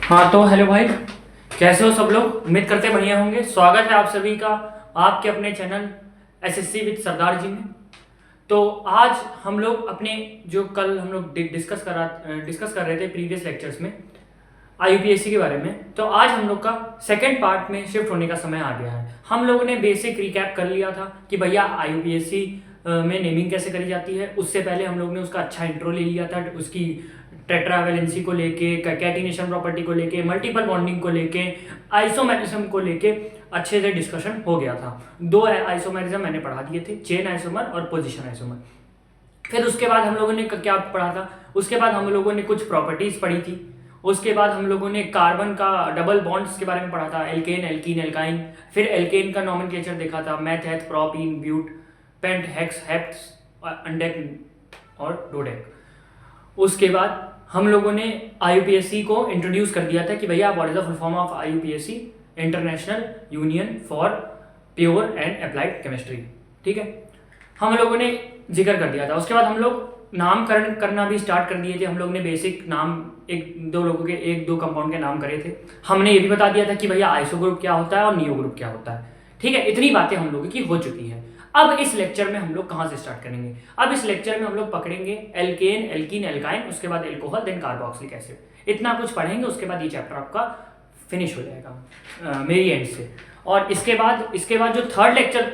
हाँ तो हेलो भाई, कैसे हो सब लोग? उम्मीद करते बढ़िया होंगे। स्वागत है आप सभी का आपके अपने चैनल एसएससी विद सरदार जी में। तो आज हम लोग अपने जो कल हम लोग डिस्कस कर रहे थे प्रीवियस लेक्चर्स में आईयूपीएससी के बारे में, तो आज हम लोग का सेकंड पार्ट में शिफ्ट होने का समय आ गया है। हम लोगों ने बेसिक रिकैप कर लिया था कि भैया आईयूपीएससी में नेमिंग कैसे करी जाती है। उससे पहले हम लोग ने उसका अच्छा इंट्रो ले लिया था, उसकी टेट्रावैलेंसी को लेके, कैटेनेशन प्रॉपर्टी को लेके, मल्टीपल बॉन्डिंग को लेके, आइसोमेरिज्म को लेके अच्छे से डिस्कशन हो गया था। दो आइसोमेरिज्म मैंने पढ़ा दिए थे, चेन आइसोमर और पोजिशन आइसोमर। फिर उसके बाद हम लोगों ने क्या पढ़ा था, उसके बाद हम लोगों ने कुछ प्रॉपर्टीज पढ़ी थी। उसके बाद हम लोगों ने कार्बन का डबल बॉन्ड्स के बारे में पढ़ा था, एल्केन, एल्कीन, एल्काइन। फिर एल्केन का नॉमेनक्लेचर देखा था, meth, eth, prop, in, but, pent, hex, hept, undec और डोडेक। उसके बाद हम लोगों ने आईयूपीएससी को इंट्रोड्यूस कर दिया था कि भैया what is the full form of आईयूपीएससी, international union for pure and applied chemistry. ठीक है, हम लोगों ने जिक्र कर दिया था। उसके बाद हम लोग नामकरण करना भी स्टार्ट कर दिए थे। हम लोग ने बेसिक नाम एक दो कंपाउंड के नाम करे थे। हमने ये भी बता दिया था कि भैया आइसो ग्रुप क्या होता है और नियो ग्रुप क्या होता है। ठीक है, इतनी बातें हम लोगों की हो चुकी है। अब इस लेक्चर में हम लोग कहाँ से स्टार्ट करेंगे? अब इस लेक्चर में हम लोग पकड़ेंगे एल्केन, एल्कीन, एल्काइन, उसके बाद एल्कोहल, देन कार्बोक्सिलिक एसिड। इतना कुछ पढ़ेंगे, उसके बाद ये चैप्टर आपका फिनिश हो जाएगा मेरी एंड से। और इसके बाद जो थर्ड लेक्चर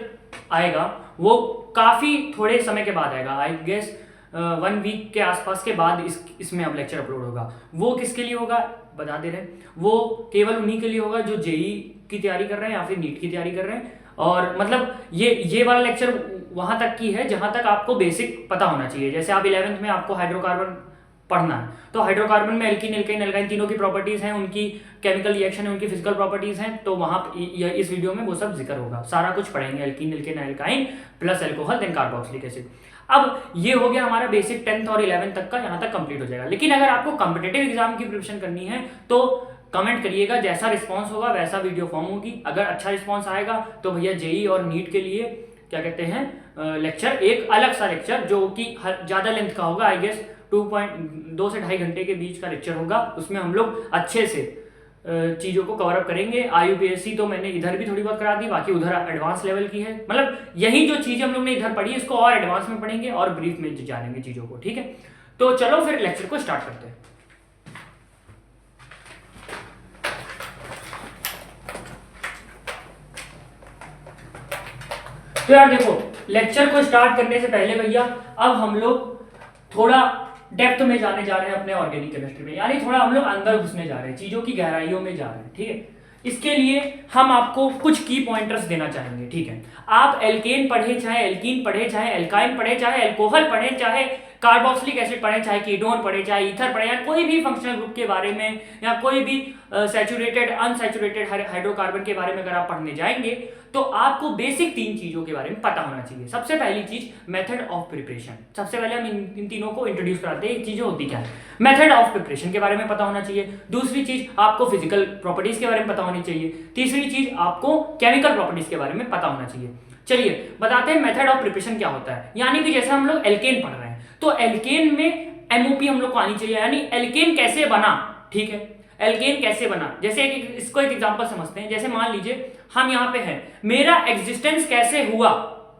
आएगा वो काफ़ी थोड़े समय के बाद आएगा, आई गेस 1 वीक के आसपास के बाद इसमें अब लेक्चर अपलोड होगा। वो किसके लिए होगा बता दे रहे हैं, वो केवल उन्हीं के लिए होगा जो जेई की तैयारी कर रहे हैं या फिर नीट की तैयारी कर रहे हैं। और मतलब ये वाला लेक्चर वहां तक की है जहां तक आपको बेसिक पता होना चाहिए। जैसे आप 11th में आपको हाइड्रोकार्बन पढ़ना है, तो हाइड्रोकार्बन में एल्कीन, एल्काइन, एल्काइन तीनों की प्रॉपर्टीज हैं, उनकी केमिकल रिएक्शन है, उनकी फिजिकल प्रॉपर्टीज हैं। तो वहां इस वीडियो में वो सब जिक्र होगा, सारा कुछ पढ़ेंगे, alkene, alkane, alkyne plus alcohol then carboxylic acid. अब ये हो गया हमारा बेसिक 10th और 11th तक का, यहाँ तक कंप्लीट हो जाएगा। लेकिन अगर आपको कॉम्पिटेटिव एग्जाम की प्रिपरेशन करनी है तो कमेंट करिएगा, जैसा रिस्पांस होगा वैसा वीडियो फॉर्म होगी। अगर अच्छा रिस्पांस आएगा तो भैया जेई और नीट के लिए क्या कहते हैं लेक्चर, एक अलग सा लेक्चर जो कि ज़्यादा लेंथ का होगा, आई गेस 2 से 2.5 घंटे के बीच का लेक्चर होगा। उसमें हम लोग अच्छे से चीज़ों को कवर अप करेंगे। आईयूपीएससी तो मैंने इधर भी थोड़ी बहुत करा दी, बाकी उधर एडवांस लेवल की है। मतलब यही जो चीज़ें हम लोग ने इधर पढ़ी इसको और एडवांस में पढ़ेंगे और ब्रीफ में जानेंगे चीज़ों को। ठीक है, तो चलो फिर लेक्चर को स्टार्ट करते हैं। तो यार देखो, लेक्चर को स्टार्ट करने से पहले भैया अब हम लोग थोड़ा डेप्थ में जाने जा रहे हैं अपने ऑर्गेनिक केमिस्ट्री में, यानी थोड़ा हम लोग अंदर घुसने जा रहे हैं, चीजों की गहराइयों में जा रहे हैं। ठीक है, इसके लिए हम आपको कुछ की पॉइंटर्स देना चाहेंगे। ठीक है, आप एल्केन पढ़े, चाहे एल्कीन पढ़े, चाहे एल्काइन पढ़े, चाहे एल्कोहल पढ़े, चाहे कार्बोक्सिलिक एसिड पढ़े, चाहे कीटोन पढ़े, चाहे ईथर पढ़े, या कोई भी फंक्शनल ग्रुप के बारे में या कोई भी सैचुरेटेड अनसैचुरेटेड हाइड्रोकार्बन के बारे में अगर आप पढ़ने जाएंगे तो आपको बेसिक 3 चीजों के बारे में पता होना चाहिए। सबसे पहली चीज मेथड ऑफ प्रिपरेशन। सबसे पहले हम इन तीनों को इंट्रोड्यूस कराते हैं, चीजें होती क्या है। मेथड ऑफ प्रिपरेशन के बारे में पता होना चाहिए। दूसरी चीज आपको फिजिकल प्रॉपर्टीज के बारे में पता होनी चाहिए। तीसरी चीज आपको केमिकल प्रॉपर्टीज के बारे में पता होना चाहिए। चलिए बताते हैं मेथड ऑफ प्रिपरेशन क्या होता है। यानी कि जैसे हम लोग एल्केन पढ़ रहे हैं तो एल्केन में एमओपी हम लोग को आनी चाहिए, यानी एल्केन कैसे बना। ठीक है, एल्केन कैसे बना, जैसे इसको एक एग्जांपल समझते हैं। जैसे मान लीजिए हम यहाँ पे हैं, मेरा एग्जिस्टेंस कैसे हुआ,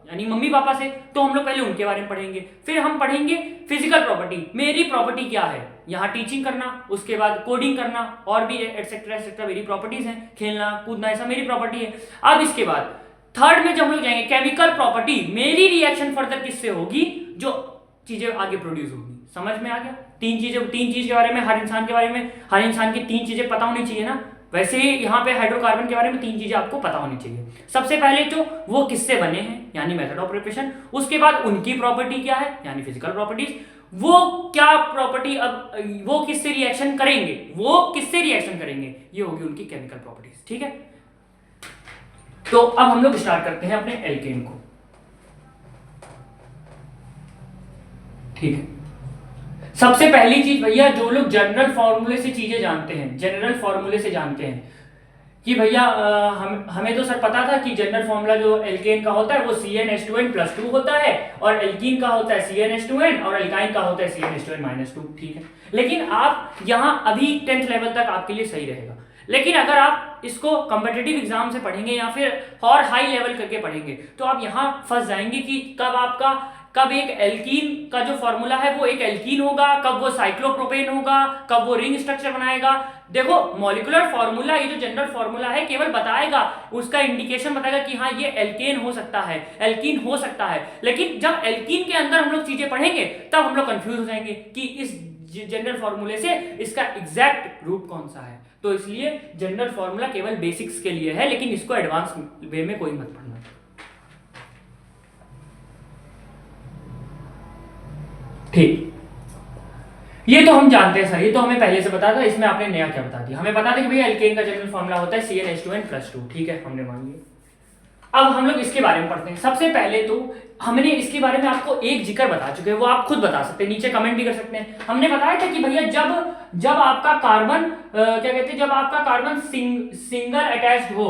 यानी मम्मी पापा से, तो हम लोग पहले उनके बारे में पढ़ेंगे। फिर हम पढ़ेंगे फिजिकल प्रॉपर्टी, मेरी प्रॉपर्टी क्या है, यहाँ टीचिंग करना, उसके बाद कोडिंग करना और भी एटसेट्रा एटसेट्रा मेरी प्रॉपर्टीज हैं, खेलना कूदना, ऐसा मेरी प्रॉपर्टी है। अब इसके बाद थर्ड में जब हम लोग जाएंगे केमिकल प्रॉपर्टी, मेरी रिएक्शन फर्दर किससे होगी, जो चीजें आगे प्रोड्यूस होगी। समझ में आ गया? 3 चीज के बारे में, हर इंसान के बारे में, हर इंसान की 3 चीजें पता होनी चाहिए ना। वैसे ही यहाँ पे हाइड्रोकार्बन के बारे में 3 चीजें आपको पता होनी चाहिए। सबसे पहले तो वो किससे बने हैं, यानी मेथड ऑफ प्रिपरेशन। उसके बाद उनकी प्रॉपर्टी क्या है, यानी फिजिकल प्रॉपर्टीज। वो क्या प्रॉपर्टी, अब वो किससे रिएक्शन करेंगे, ये होगी उनकी केमिकल प्रॉपर्टीज। ठीक है, तो अब हम लोग स्टार्ट करते हैं अपने एल्केन को। ठीक है, सबसे पहली चीज भैया, जो लोग जनरल फॉर्मूले से चीजें जानते हैं, कि भैया हमें तो सर पता था कि जनरल फॉर्मूला जो एल्केन का होता है वो CnH2n+2 होता है, और एल्कीन का होता है CnH2n, और एल्काइन का होता है CnH2n-2। ठीक है, लेकिन आप यहाँ अभी 10th लेवल तक आपके लिए सही रहेगा। लेकिन अगर आप इसको कॉम्पिटिटिव एग्जाम से पढ़ेंगे या फिर और हाई लेवल करके पढ़ेंगे तो आप यहाँ फंस जाएंगे कि कब एक एल्कीन का जो फॉर्मूला है वो एक एल्कीन होगा, कब वो साइक्लोप्रोपेन होगा, कब वो रिंग स्ट्रक्चर बनाएगा। देखो, मॉलिक्यूलर फॉर्मूला, ये जो जनरल फॉर्मूला है, केवल बताएगा, उसका इंडिकेशन बताएगा कि हाँ ये एल्केन हो सकता है, एल्कीन हो सकता है। लेकिन जब एल्कीन के अंदर हम लोग चीजें पढ़ेंगे तब हम लोग कंफ्यूज हो जाएंगे कि इस जनरल फॉर्मूले से इसका एग्जैक्ट रूप कौन सा है। तो इसलिए जनरल फॉर्मूला केवल बेसिक्स के लिए है, लेकिन इसको एडवांस वे में कोई मत पढ़ना। ठीक, ये तो हम जानते हैं सर, ये तो हमें पहले से पता था, इसमें आपने नया क्या बता दिया। हमें पता था कि भैया एल्केन का जनरल फॉर्मूला होता है CnH2n+2। ठीक है, हमने मान लिया। अब हम लोग इसके बारे में पढ़ते हैं। सबसे पहले तो हमने इसके बारे में आपको एक जिक्र बता चुके हैं, वो आप खुद बता सकते हैं, नीचे कमेंट भी कर सकते हैं। हमने बताया था कि भैया जब आपका कार्बन क्या कहते हैं, जब आपका कार्बन सिंगल अटैच्ड हो,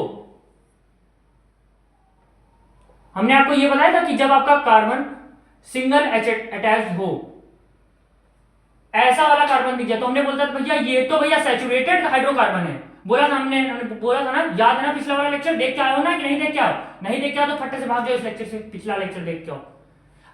हमने आपको ये बताया था कि जब आपका कार्बन सिंगल अटैच्ड हो, ऐसा वाला कार्बन दिख जाए, तो हमने बोलता था भैया ये तो भैया सैचुरेटेड हाइड्रोकार्बन है। बोला था हमने बोला था ना, याद है ना पिछला वाला लेक्चर? देख के आए हो ना कि नहीं देख के आओ? नहीं देख के आओ तो फट्टे से भाग जाओ इस लेक्चर से, पिछला लेक्चर देख के आओ।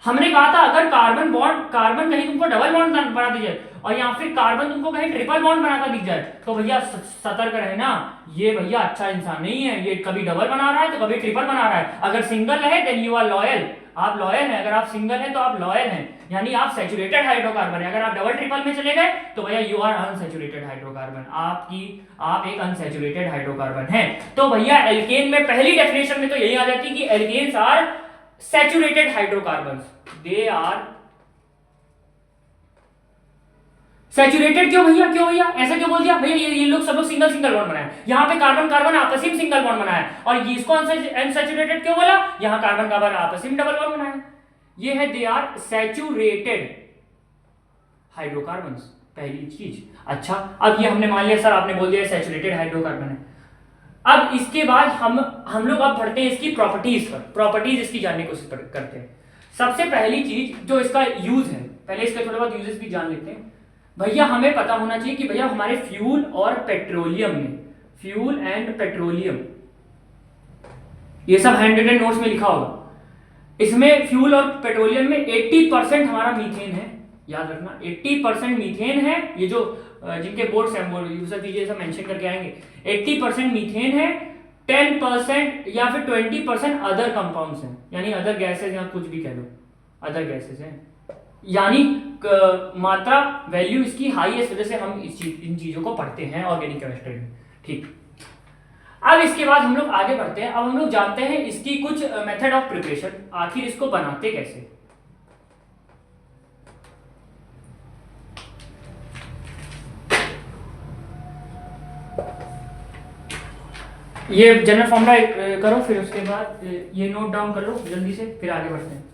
हमने कहा था अगर कार्बन कहीं तुमको डबल बॉन्ड बना दी जाए और या फिर कार्बन तुमको कहीं ट्रिपल बॉन्ड बनाता दिख जाए तो भैया सतर्क रहना, ये भैया अच्छा इंसान नहीं है, ये कभी डबल बना रहा है तो कभी ट्रिपल बना रहा है। अगर सिंगल है देन यू आर लॉयल, आप लॉयल हैं। अगर आप सिंगल हैं तो आप लॉयल हैं, यानी आप सैचुरेटेड हाइड्रोकार्बन है। अगर आप डबल ट्रिपल में चले गए तो भैया यू आर अनसैचुरेटेड हाइड्रोकार्बन, आप एक अनसैचुरेटेड हाइड्रोकार्बन हैं। तो भैया एल्केन में पहली डेफिनेशन में तो यही आ जाती है कि alkanes are saturated hydrocarbons, they are saturated. क्यों भैया ऐसा क्यों बोल दिया भैया? ये लोग सब लोग सिंगल बॉन्ड बनाए, यहाँ पे कार्बन आपसी में सिंगल बॉन्ड बनाया, और इसको अनसैचुरेटेड क्यों बोला? यहाँ कार्बन आपसी में डबल बॉन्ड बनाया। ये है दे आर सैचुरेटेड हाइड्रोकार्बन्स, पहली चीज। अच्छा, अब ये हमने मान लिया सर, आपने बोल दिया सैचुरेटेड हाइड्रोकार्बन है। अब इसके बाद हम लोग अब पढ़ते हैं इसकी प्रॉपर्टीज पर, प्रॉपर्टीज इसकी जानने की कोशिश करते हैं। सबसे पहली चीज जो इसका यूज है, पहले इसके थोड़े बहुत यूजेस भी जान लेते हैं। भैया हमें पता होना चाहिए कि भैया हमारे फ्यूल और पेट्रोलियम में, फ्यूल एंड पेट्रोलियम, ये सब हैंड रिटन नोट्स में लिखा होगा, इसमें फ्यूल और पेट्रोलियम में 80% हमारा मीथेन है। याद रखना 80% मीथेन है। ये जो जिनके बोर्ड्स हैं वो यूजर कीजिए, सब मेंशन करके आएंगे। 80% मीथेन है, 10% या फिर 20% अदर कंपाउंड्स हैं, यानी अदर गैसेज, या कुछ भी कह लो, अदर गैसेज हैं। यानी मात्रा वैल्यू इसकी हाई है, इस वजह से हम इन चीजों को पढ़ते हैं ऑर्गेनिक केमिस्ट्री में। ठीक, अब इसके बाद हम लोग आगे बढ़ते हैं। अब हम लोग जानते हैं इसकी कुछ मेथड ऑफ प्रिपरेशन, आखिर इसको बनाते कैसे। ये जनरल फॉर्मूला करो, फिर उसके बाद ये नोट डाउन कर लो जल्दी से, फिर आगे बढ़ते हैं।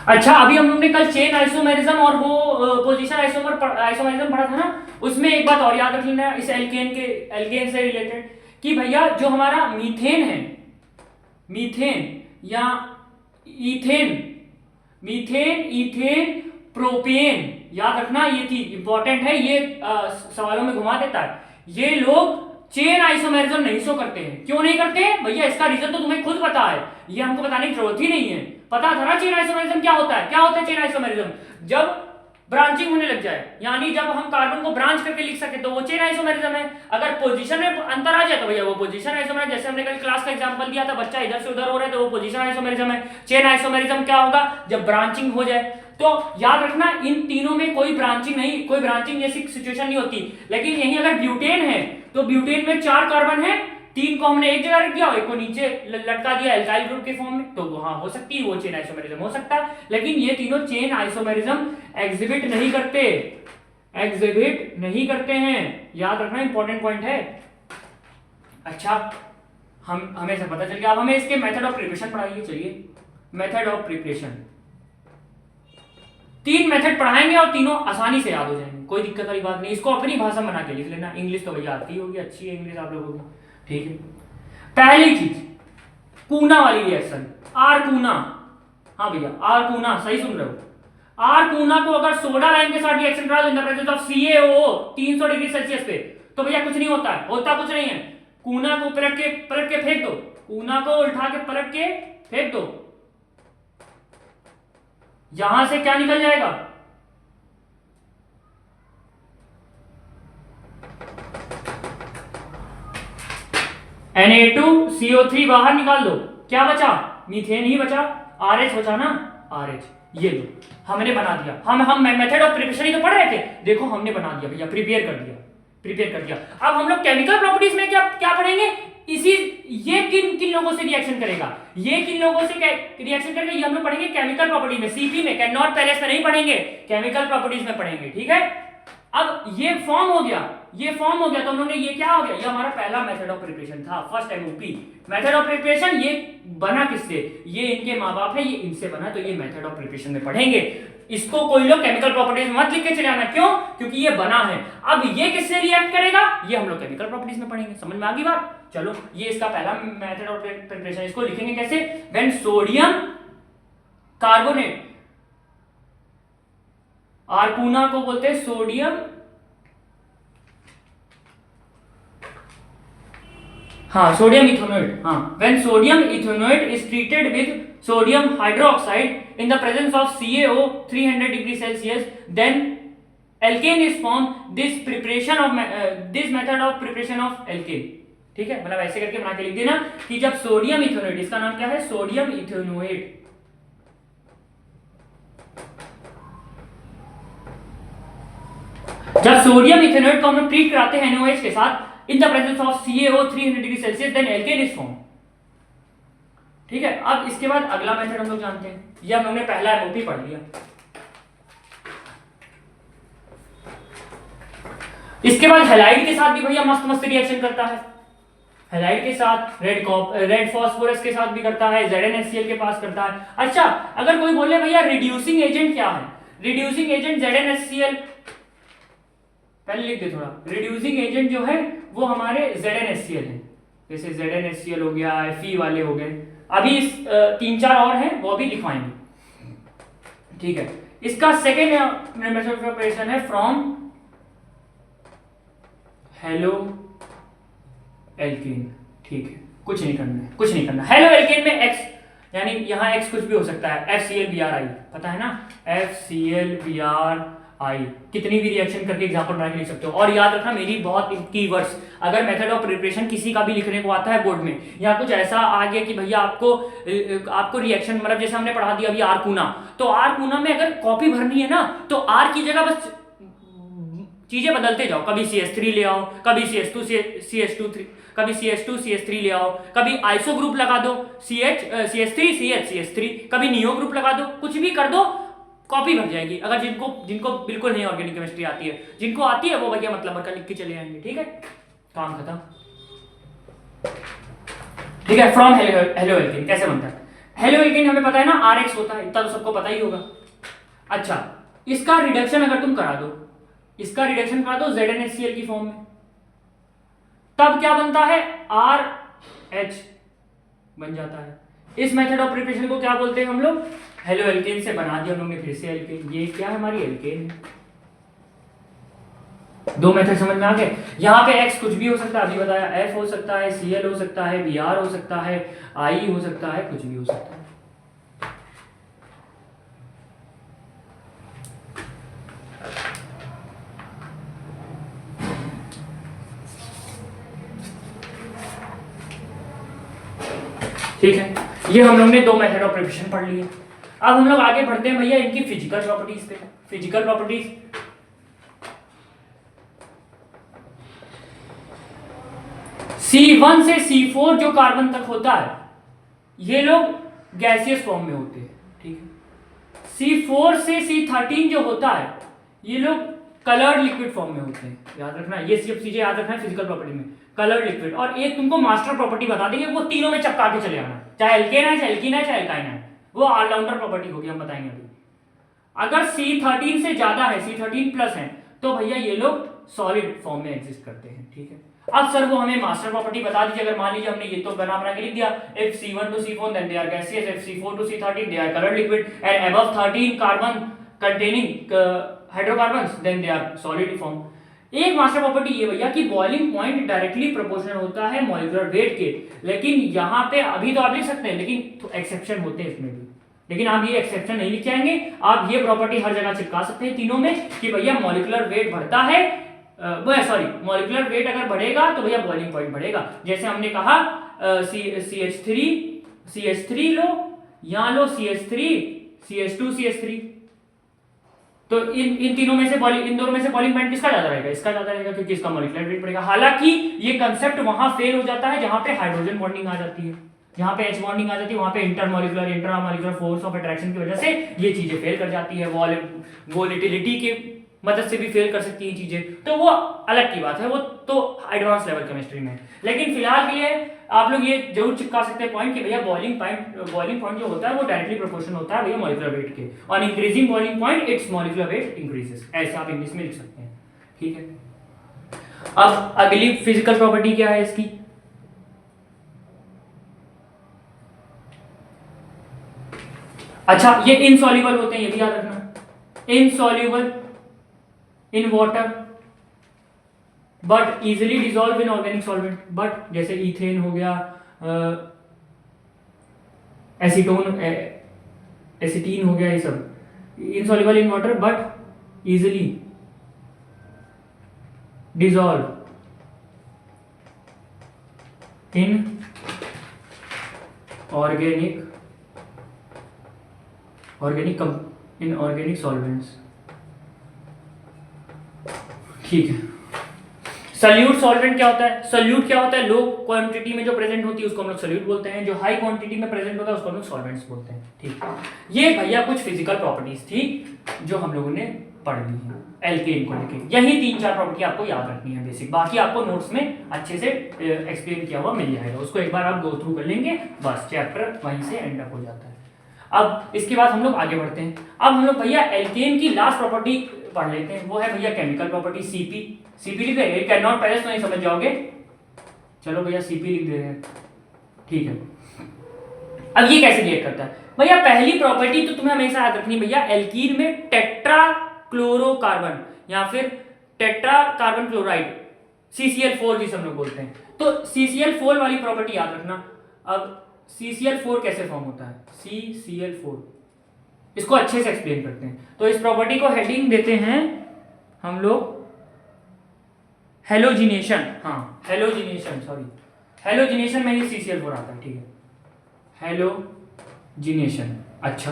अच्छा, अभी हम लोग ने कल चेन आइसोमेरिज्म और वो पोजीशन आइसोमेरिज्म पढ़ा था ना, उसमें एक बात और याद रख लेना इस एल्केन से रिलेटेड, कि भैया जो हमारा मीथेन है, मीथेन या ईथेन, प्रोपेन, याद रखना ये थी इंपॉर्टेंट है, ये सवालों में घुमा देता है। ये लोग चेन आइसोमेरिज्म नहीं शो करते हैं। क्यों नहीं करते भैया? इसका रीजन तो तुम्हें खुद पता है, ये हमको बताने की जरूरत ही नहीं है। पता था ना चेन आइसोमेरिज्म क्या होता है? क्या होता है चेन आइसोमेरिज्म? जब ब्रांचिंग होने लग जाए, यानी जब हम कार्बन को ब्रांच करके लिख सके तो वो चेन आइसोमेरिज्म है। अगर पोजीशन में अंतर आ जाए तो भैया वो पोजीशन आइसोमेरिज्म। जैसे हमने कल क्लास का एग्जांपल दिया था, बच्चा इधर से उधर हो रहा है तो वो पोजीशन आइसोमेरिज्म है। चेन आइसोमेरिज्म क्या होगा? जब ब्रांचिंग हो जाए। तो याद रखना इन तीनों में कोई ब्रांचिंग जैसी सिचुएशन नहीं होती। लेकिन यही अगर ब्यूटेन है तो ब्यूटेन में 4 कार्बन है, 3 को हमने एक जगह रख दिया और एक को नीचे लटका दिया एल्काइल ग्रुप के फॉर्म में, तो वहां हो सकती है वो चेन आइसोमेरिज्म हो सकता है। लेकिन ये तीनों चेन आइसोमेरिज्म एग्जिबिट नहीं करते हैं। याद रखना इंपॉर्टेंट पॉइंट है। अच्छा, हम हमें सब पता चल गया। अब हमें इसके मेथड ऑफ प्रिपरेशन पढ़ाइए। चलिए मेथड ऑफ प्रिपरेशन, 3 मेथड पढ़ाएंगे और तीनों आसानी से याद हो जाएंगे, कोई दिक्कत वाली बात नहीं। इसको अपनी भाषा में बना के लिख लेना। इंग्लिश तो भैया आती होगी, अच्छी है इंग्लिश आप लोगों को, ठीक है। पहली चीज कूना वाली रिएक्शन, आर कूना। हाँ भैया आर कूना, सही सुन रहे हो। आर कूना को अगर सोडा लाइम के साथ रिएक्शन करा दो इन the presence of CaO 300 degree Celsius पे, तो भैया कुछ नहीं होता है, होता कुछ नहीं है। कूना को पलट के फेंक दो, कूना को उठा के पलट के फेंक दो, यहां से क्या निकल जाएगा? Na2CO3 बाहर निकाल दो, क्या बचा? मीथेन ही बचा, RH बचा ना, RH। ये लो, हमने बना दिया। हम मेथड ऑफ प्रिपरेशन ही तो पढ़ रहे थे, देखो हमने बना दिया भैया, प्रिपेयर कर दिया। अब हम लोग केमिकल प्रॉपर्टीज में क्या क्या पढ़ेंगे? इसी ये किन किन लोगों से रिएक्शन करेगा, ये किन लोगों से रिएक्शन करेगा, ये हम लोग पढ़ेंगे केमिकल प्रॉपर्टी में, सीपी में, कैन नॉट पैलेस में नहीं पढ़ेंगे, केमिकल प्रॉपर्टीज में पढ़ेंगे, ठीक है। अब ये फॉर्म हो गया, तो हम लोग ने ये क्या हो गया, ये हमारा पहला मेथड ऑफ प्रिपरेशन था, first MOP method of preparation. ये बना किससे? ये इनके माँ बाप है, ये इनसे बना, तो ये मेथड ऑफ प्रिपरेशन में पढ़ेंगे। इसको कोई लोग केमिकल प्रॉपर्टीज में मत लिख के चले आना, क्यों? क्योंकि ये बना है। अब ये किससे रिएक्ट करेगा, ये हम लोग केमिकल प्रॉपर्टीज में पढ़ेंगे। समझ में आ गई बात? चलो ये इसका पहला मेथड ऑफ प्रिपरेशन, इसको लिखेंगे कैसे? व्हेन सोडियम कार्बोनेट, आरकूना को बोलते हैं सोडियम, हाँ सोडियम इथेनोएट, हाँ when sodium ethanoate is treated with sodium hydroxide in the presence of CaO 300 degree Celsius, then alkane is form. This preparation of this method of preparation of alkane, ठीक है। मतलब ऐसे करके बना के लिख देना कि जब सोडियम इथेनोएट, इसका नाम क्या है? सोडियम इथेनोएट, जब सोडियम इथेनोएट को हम लोग ट्रीट कराते हैं NaOH के साथ in the presence of CaO 300 degree Celsius, then alkane is form, ठीक है। अब इसके बाद अगला मेथड हम लोग जानते हैं, ये हम लोग ने पहला MOP पढ़ लिया। इसके बाद हैलाइड के साथ भी भैया मस्त मस्त रिएक्शन करता है। हैलाइड के साथ रेड फास्फोरस के साथ भी करता है, ZnHCl के पास करता है। अच्छा अगर कोई बोले भैया रिड्यूसिंग एजेंट क्या है? रिड्यूसिंग एजेंट ZnHCl, पहले लिख दे थोड़ा। रिड्यूसिंग एजेंट जो है वो हमारे ZnHCl है, जैसे ZnHCl हो गया, Fe वाले हो गए, अभी 3-4 और हैं वो भी लिखवाएंगे, ठीक है। इसका सेकेंड मेथड ऑफ प्रिपरेशन है फ्रॉम हेलो एल्केन, ठीक है। कुछ नहीं करना। हेलो एल्केन में X, यानी यहाँ X कुछ भी हो सकता है, FClBrI, पता है ना, FClBrI, कितनी भी रिएक्शन करके एग्जांपल बना के लिख सकते हो। और याद रखना मेरी बहुत कीवर्ड्स, अगर मेथड ऑफ प्रिपरेशन किसी का भी लिखने को आता है बोर्ड में, या कुछ ऐसा आ गया कि भैया आपको रिएक्शन, मतलब जैसे हमने पढ़ा दिया अभी आरकूना, तो आरकूना में अगर कॉपी भरनी है ना, तो आर की जगह बस चीजें बदलते जाओ, कभी CH3 ले आओ, कभी CH2 कभी CH2 ले आओ, कभी आइसो ग्रुप लगा दो, CH3 कभी नियो ग्रुप लगा दो, कुछ भी कर दो, कॉपी भर जाएगी। अगर जिनको बिल्कुल नहीं ऑर्गेनिक केमिस्ट्री आती है, जिनको आती है वो भैया मतलब भर कर लिख के चले जाएंगे, ठीक है, काम खत्म, ठीक है। फ्रॉम हेलो एल्केन कैसे बनता है? हेलो एल्केन हमें पता है ना RH होता है, इतना तो सबको पता ही होगा। अच्छा इसका रिडक्शन अगर तुम करा दो, ZnHCl की फॉर्म में, तब क्या बनता है? RH बन जाता है। इस मेथड ऑफ प्रिपरेशन को क्या बोलते हैं हम लोग? हेलो एल्केन से बना दिया हम लोग ने फिर से एल्केन, ये क्या है? हमारी एल्केन है। 2 मेथड समझ में आ गए। यहाँ पे X कुछ भी हो सकता है, अभी बताया, F हो सकता है, Cl हो सकता है, Br हो सकता है, I हो सकता है, कुछ भी हो सकता है। ठीक है, ये हम लोग ने 2 मेथड ऑफ प्रिपरेशन पढ़ लिए। अब हम लोग आगे बढ़ते हैं भैया इनकी फिजिकल प्रॉपर्टीज पे। फिजिकल प्रॉपर्टीज, C1 से C4 जो कार्बन तक होता है, ये लोग गैसियस फॉर्म में होते हैं, ठीक है। C4 से C13 जो होता है, ये लोग कलर्ड लिक्विड फॉर्म में होते हैं, याद रखना, ये सिर्फ चीजें याद रखना है फिजिकल प्रॉपर्टी में, कलर्ड लिक्विड। और एक तुमको मास्टर प्रॉपर्टी बता देंगे, वो तीनों में चपका के चले आना, चाहे एल्केन है, चाहे एल्कीन है, चाहे एल्काइन है, वो ऑलराउंडर प्रॉपर्टी होगी, हम बताएंगे अभी। अगर C13 से ज्यादा है, C13 प्लस है, तो भैया ये लोग सॉलिड फॉर्म में एग्जिस्ट करते हैं, ठीक है। अब सर वो हमें मास्टर प्रॉपर्टी बता दीजिए। अगर मान लीजिए हमने ये तो बना बना के लिख दिया, if C1 to C4 then they are gaseous, if C4 to C13 they are colored liquid, and above 13 carbon containing hydrocarbons then they are solid form। एक मास्टर प्रॉपर्टी ये भैया कि बॉइलिंग पॉइंट डायरेक्टली प्रोपोर्शनल होता है molecular wait के, लेकिन यहाँ पे अभी तो आप लिख सकते हैं, लेकिन एक्सेप्शन होते हैं इसमें भी, लेकिन आप ये एक्सेप्शन नहीं लिख जाएंगे, आप ये प्रॉपर्टी हर जगह चिपका सकते हैं तीनों में कि भैया मॉलिक्यूलर वेट बढ़ता है, सॉरी मॉलिक्यूलर वेट अगर बढ़ेगा तो भैया बॉइलिंग पॉइंट बढ़ेगा। जैसे हमने कहा CH3 लो, यहाँ लो CH3 CH2 CH3, तो इन तीनों में से इन दोनों में से बॉइलिंग पॉइंट किसका ज्यादा रहेगा? इसका ज्यादा रहेगा, क्योंकि इसका मॉलिक्यूलर वेट बढ़ेगा। हालांकि ये कंसेप्ट वहां फेल हो जाता है जहां पे हाइड्रोजन बॉन्डिंग आ जाती है, जहां पे H बॉन्डिंग आ जाती है, वहां पे इंट्रामॉलिक्यूलर फोर्स ऑफ अट्रैक्शन की वजह से ये चीजें फेल कर जाती है, वोलेटिलिटी के मदद से भी फेल कर सकती है चीजें, तो वो अलग की बात है, वो तो एडवांस लेवल केमिस्ट्री में। लेकिन फिलहाल के लिए आप लोग ये जरूर चिपका सकते हैं पॉइंट कि भैया बॉइलिंग पॉइंट जो होता है वो डायरेक्टली प्रोपोर्शनल होता है भैया मॉलिक्यूलर वेट के, और increasing boiling point it's molecular weight increases, ऐसे आप इंग्लिश में लिख सकते हैं, ठीक है। अब अगली फिजिकल प्रॉपर्टी क्या है इसकी? अच्छा, ये इनसॉल्युबल होते हैं, ये भी याद रखना, insoluble in water but easily dissolve in organic solvent, but जैसे इथेन हो गया, एसीटीन हो गया, ये सब insoluble in water but easily dissolve in organic solvents, ठीक है। सल्यूट सॉल्वेंट क्या होता है? सल्यूट क्या होता है? लो क्वांटिटी में जो प्रेजेंट होती है उसको हम लोग सल्यूट बोलते हैं, जो हाई क्वांटिटी में प्रेजेंट होता है उसको हम लोग सॉल्वेंट्स बोलते हैं, ठीक है। ये भैया कुछ फिजिकल प्रॉपर्टीज थी जो हम लोगों ने पढ़ ली है एल्केन को लेके। यही 3-4 प्रॉपर्टी आपको याद रखनी है बेसिक, बाकी आपको नोट्स में अच्छे से एक्सप्लेन किया हुआ मिल जाएगा, उसको एक बार आप गो थ्रू कर लेंगे, बस चैप्टर वहीं से एंड अप हो जाता है। अब इसके बाद हम लोग आगे बढ़ते हैं। अब हम लोग भैया एल्केन की लास्ट प्रॉपर्टी पढ़ लेते हैं, वो है भैया केमिकल प्रॉपर्टी सीपी लिख रहे हैं, कैन नॉट पैलेस तो नहीं समझ जाओगे, चलो भैया सीपी लिख दे रहे हैं, ठीक है। अब ये कैसे रिएक्ट करता है भैया? पहली प्रॉपर्टी तो तुम्हें हमेशा याद रखनी भैया, एल्कीन में टेट्रा क्लोरोकार्बन या फिर टेट्रा कार्बन क्लोराइड CCl4 जिसे हम लोग बोलते हैं, तो CCl4 वाली प्रॉपर्टी याद रखना। अब CCl4 कैसे फॉर्म होता है? CCl4 इसको अच्छे से एक्सप्लेन करते हैं, तो इस प्रॉपर्टी को हेडिंग देते हैं हम लोग हेलोजिनेशन, हाँ हेलोजिनेशन, सॉरी हेलोजिनेशन में ही CCl4 आता है, ठीक है, हेलोजिनेशन। अच्छा,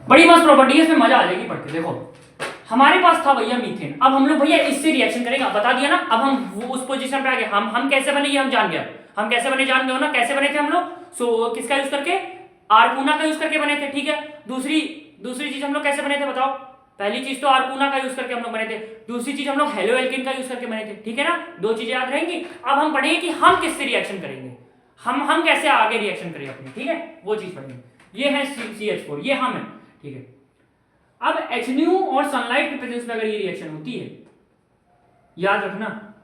बड़ी मस्त प्रॉपर्टी है, इसमें मजा आ जाएगी पढ़ के। देखो हमारे पास था भैया मीथेन, अब हम लोग भैया इससे रिएक्शन करेंगे, बता दिया ना। अब हम उस पोजीशन पे आ गए, हम कैसे बने ये हम जान गए, हम कैसे बने जान गए हो ना, कैसे बने थे हम लोग? सो किसका यूज करके? आरकूना का यूज करके बने थे, ठीक है। दूसरी चीज हम लोग कैसे बने थे बताओ? पहली चीज तो आरकूना का यूज करके हम लोग बने थे, दूसरी चीज हम लोग हेलो एल्केन का यूज करके बने थे, ठीक है ना। 2 चीजें याद रहेंगी। अब हम पढ़ेंगे कि हम किससे रिएक्शन करेंगे, हम कैसे आगे रिएक्शन करेंगे अपनी, ठीक है, वो चीज पढ़ेंगे। ये है CH4, ये हम है, ठीक है। अब HNu और सनलाइट के प्रेजेंस में अगर ये रिएक्शन होती है, याद रखना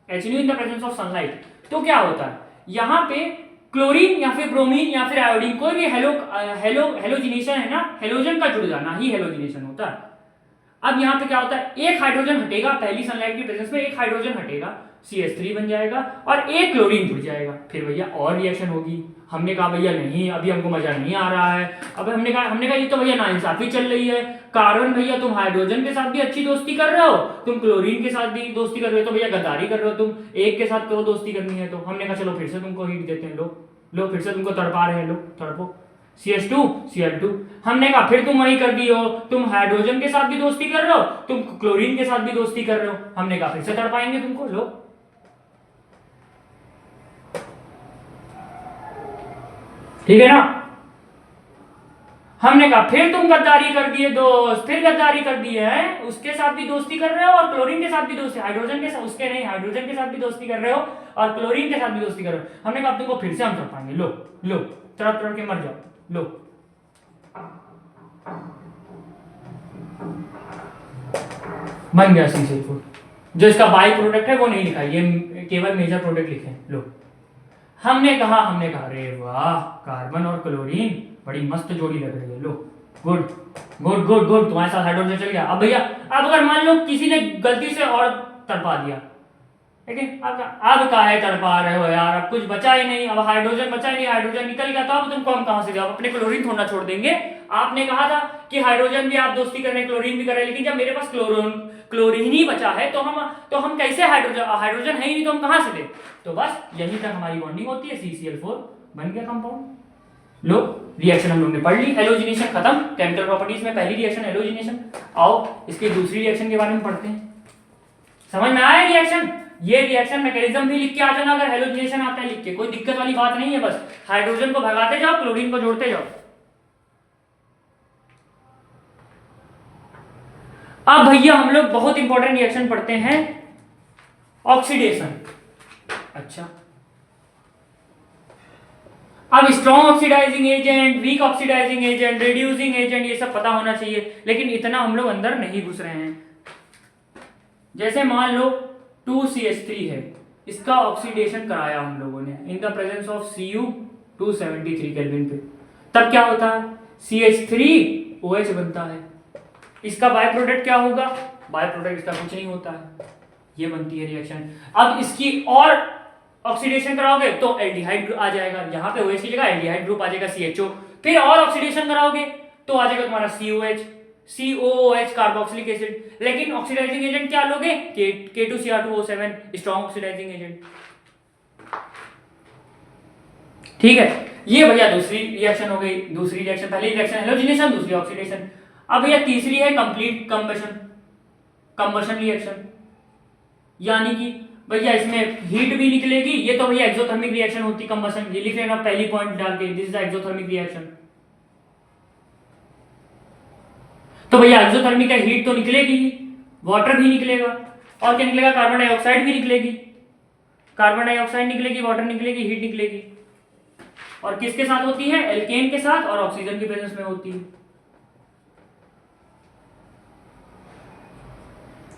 HNu in the presence of sunlight, तो क्या होता है यहाँ पे? क्लोरीन या फिर ब्रोमीन या फिर आयोडीन, कोई भी हेलोजिनेशन है ना, हेलोजन का जुड़ जाना ही हेलोजिनेशन होता है। अब यहाँ पे क्या होता है? एक हाइड्रोजन हटेगा, पहली सनलाइट की प्रेजेंस में एक हाइड्रोजन हटेगा, CH3 बन जाएगा और एक क्लोरीन जुड़ जाएगा, फिर भैया और रिएक्शन होगी। हमने कहा भैया नहीं, अभी हमको मजा नहीं आ रहा है। अब हमने कहा ये तो भैया नाइंसाफी चल रही है। कार्बन भैया तुम हाइड्रोजन के साथ भी अच्छी दोस्ती कर रहे हो, तुम क्लोरीन के साथ भी दोस्ती कर रहे हो, तो भैया गद्दारी कर रहे हो तुम, एक के साथ करो दोस्ती करनी है तो। हमने कहा चलो फिर से तुमको हीट देते हैं, लो फिर से तुमको तड़पा रहे हैं, लो तड़पो, CH2 Cl2। हमने कहा फिर तुम वही कर दी हो, तुम हाइड्रोजन के साथ भी दोस्ती कर रहे हो, तुम क्लोरीन के साथ भी दोस्ती कर रहे हो। हमने कहा फिर से तड़पाएंगे तुमको, लो। ठीक है ना। हमने कहा फिर तुम गद्दारी कर दिए दोस्त, फिर गद्दारी कर दिए हैं, उसके साथ भी दोस्ती कर रहे हो और क्लोरीन के साथ भी दोस्ती, हाइड्रोजन के साथ, उसके नहीं, हाइड्रोजन के साथ भी दोस्ती कर रहे हो और क्लोरीन के साथ भी दोस्ती कर रहे हो। हमने कहा तुमको फिर से हम तड़पाएंगे, लो लो तड़प तड़प के मर जाओ, लो। बन गया C4। जो इसका बाई प्रोडक्ट है वो नहीं लिखा, ये केवल मेजर प्रोडक्ट लिखे, लो। हमने कहा अरे वाह, कार्बन और क्लोरीन बड़ी मस्त जोड़ी लग रही है, लो, गुड गुड गुड गुड, तुम्हारे साथ हाइड्रोजन चल गया। अब भैया, अब अगर मान लो किसी ने गलती से और तड़पा दिया, लेकिन अब काहे तड़पा रहे हो यार, अब कुछ बचा ही नहीं, अब हाइड्रोजन बचा ही नहीं, हाइड्रोजन निकल गया, तो अब तुमको हम कहां से जाओ, अपने क्लोरीन थोड़ा छोड़ देंगे। आपने कहा था कि हाइड्रोजन भी आप दोस्ती कर रहे हैं, क्लोरीन भी कर रहे हैं, लेकिन जब मेरे पास क्लोरीन ही बचा है तो हम कैसे हाइड्रोजन है ही नहीं तो हम कहां से दें। तो बस यहीं तक हमारी बॉन्डिंग होती है, CCl4 बन गया कंपाउंड। लो, रिएक्शन हम लोग ने पढ़ ली, हेलोजिनेशन खत्म। केमिकल प्रॉपर्टीज में पहली रिएक्शन हेलोजिनेशन। आओ इसकी दूसरी रिएक्शन के बारे में पढ़ते हैं। समझ में आया रिएक्शन? ये रिएक्शन मैकेनिज्म भी लिख के आ जाना, अगर हेलोजिनेशन आता है लिख के, कोई दिक्कत वाली बात नहीं है। बस हाइड्रोजन को भगाते जाओ, क्लोरीन को जोड़ते जाओ। अब भैया हम लोग बहुत इंपॉर्टेंट रिएक्शन पढ़ते हैं, ऑक्सीडेशन। अच्छा, अब strong oxidizing agent, weak oxidizing agent, reducing agent, ये सब पता होना चाहिए, लेकिन इतना हम लोग अंदर नहीं घुस रहे हैं। जैसे मान लो 2CH3 है, इसका ऑक्सीडेशन कराया हम लोगों ने इन the presence of Cu 273 kelvin पे, तब क्या होता है, CH3OH बनता है। इसका बाय प्रोडक्ट क्या होगा, बाय प्रोडक्ट इसका कुछ नहीं होता है, ये बनती है रिएक्शन। अब इसकी और ऑक्सीडेशन कराओगे तो एल्डिहाइड आ जाएगा, यहाँ पे OH की जगह एल्डिहाइड ग्रुप आ जाएगा CHO। फिर और ऑक्सीडेशन कराओगे तो आ जाएगा तुम्हारा COOH कार्बोक्सिलिक एसिड। लेकिन ऑक्सीडाइजिंग एजेंट क्या लोगे, K2Cr2O7 स्ट्रॉन्ग ऑक्सीडाइजिंग एजेंट। ठीक है, ये भैया दूसरी रिएक्शन हो गई। दूसरी रिएक्शन, पहली रिएक्शन हेलोजिनेशन, दूसरी ऑक्सीडेशन। अब भैया तीसरी है कंप्लीट कंबशन रिएक्शन, यानी कि भैया इसमें हीट भी निकलेगी। ये तो भैया एक्सोथर्मिक रिएक्शन होती है कंबशन, ये लिख लेना पहली पॉइंट डाल के, दिस इज एक्सोथर्मिक रिएक्शन। तो भैया एक्सोथर्मिक है, हीट तो निकलेगी, वाटर भी निकलेगा, और क्या निकलेगा, कार्बन डाइऑक्साइड भी निकलेगी। कार्बन डाइऑक्साइड निकलेगी, वाटर निकलेगी, हीट निकलेगी। और किसके साथ होती है, एल्केन के साथ, और ऑक्सीजन की प्रेजेंस में होती है।